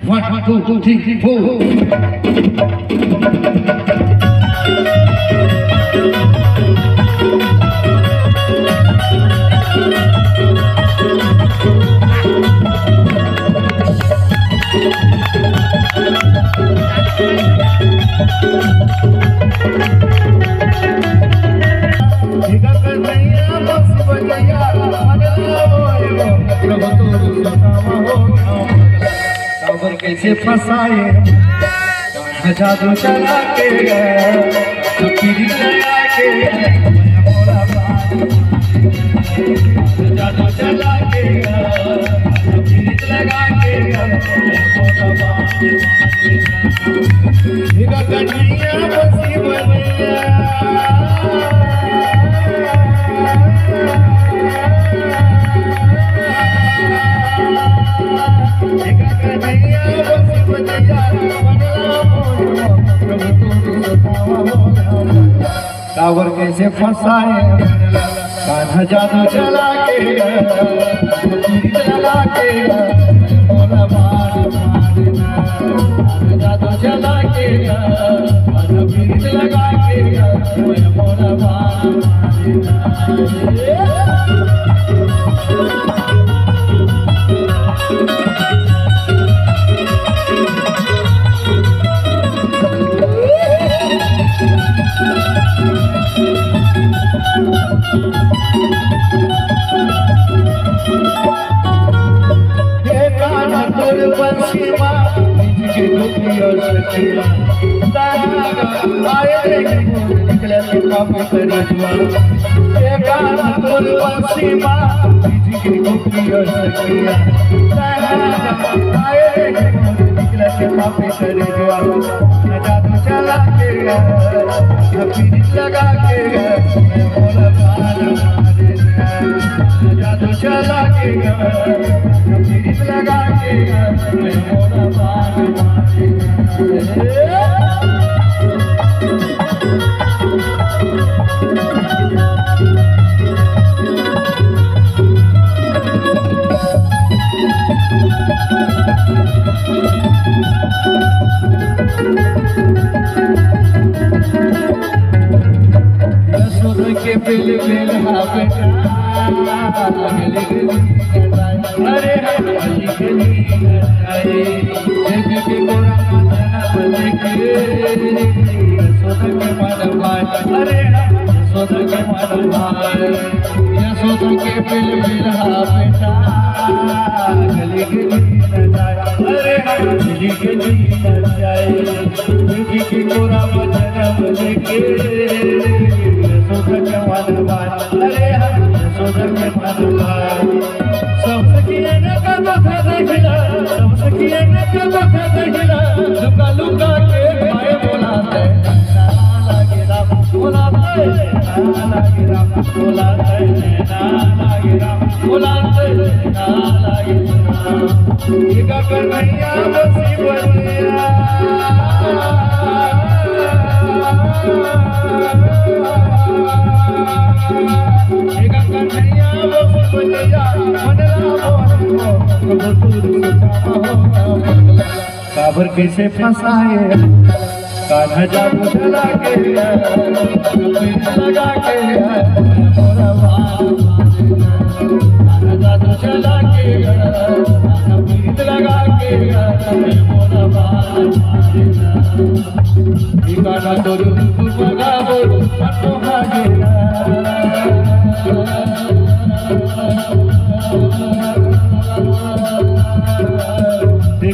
1, 2, 3, 4. कैसे फसाए जादू चला के लगा के जादू चला के लगा के कन्हैया बसी बनिया टावर कैसे फंसाए कान्हा जादू चला के चला के मोला मार जादू चला के पीरित लगा के मोला मार जादू चला के लगा के जादू चला के लगा के के बिल बिल अरे सोदर के मन भाई सोदर के बिल बिल बेटा गली गली अरे गली गली जाए की गोरा बजरम लेके सोदर के मन भाई अरे सोदर के मन भाई सबसे किया न का देखला सबसे किया न का देखला लुका लुका के भाई बोलाते लागे राम बोलाते लागे राम बोलाते लागे राम बोलाते लागे राम ये का कन्हैया बसी बनिया काबर कैसे फंसाए कान्हा जादू चला के लगा के कान्हा जादू चला के लगा के कान्हा तो लगा बोल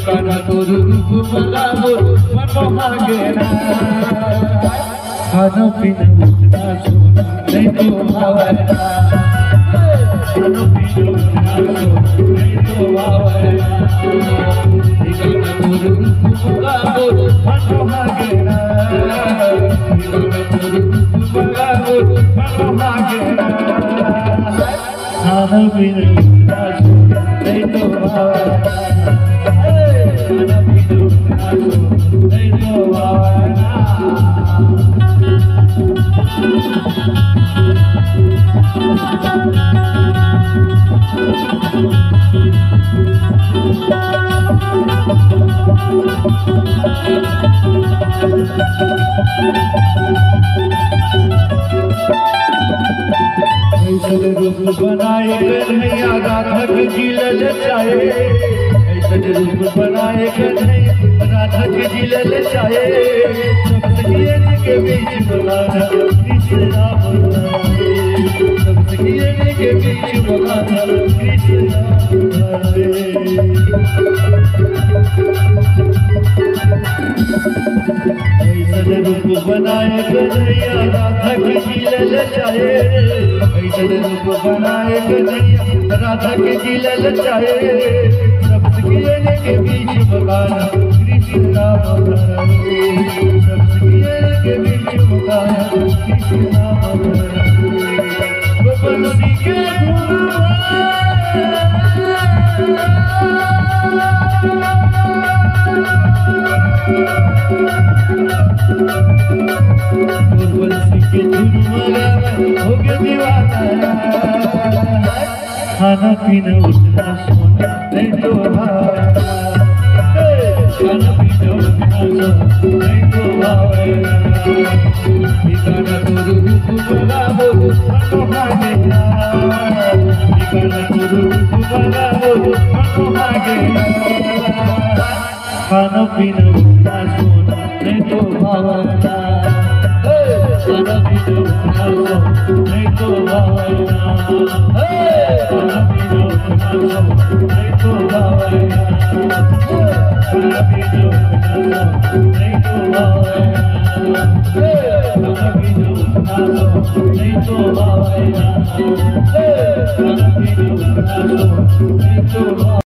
कान्हा तो रूप बना बोल मनोहागेरा खाना पीना उठना सोना नहीं तो भावना खाना पीना उठना सोना नहीं तो भावना कान्हा तो रूप बना बोल मनोहागेरा कान्हा तो रूप बना बोल मनोहागेरा खाना पीना उठना सोना नहीं तो भावना ऐसन रूप बनाए कन्हैया राधा के जिलल चाहे ऐसन रूप बनाए कन्हैया राधा के जिलल चाहे सब सखियन के बीच बनाना कृष्ण राम राधे सब सखियन के बीच बनाना कृष्ण राम राधे ऐसन रूप बनाए कन्हैया राधा के जिलल चाहे ऐसन रूप बनाए कन्हैया राधा के जिलल चाहे सब सखियन के बीच बगाना कृष्ण राम राधे सब सखियन के बीच बगाना कृष्ण राम राधे बंसी के बंसी के धुन हो गया दीवाना खाना पीना उतना सोना नहीं तो खाना पीना उतना सोना नहीं तो ठिकाना तो रूप बना हो मनो भागे ठिकाना तो रूप बना हो मनो भागे खाना पीना उतना सोना नहीं तो भावना खाना पीना उतना सोना नहीं तो भावना खाना पीना उतना सोना नहीं तो भावना खाना पीना उतना सोना नहीं तो भावना खाना पीना उतना सोना नहीं तो भावना खाना पीना उतना सोना नहीं तो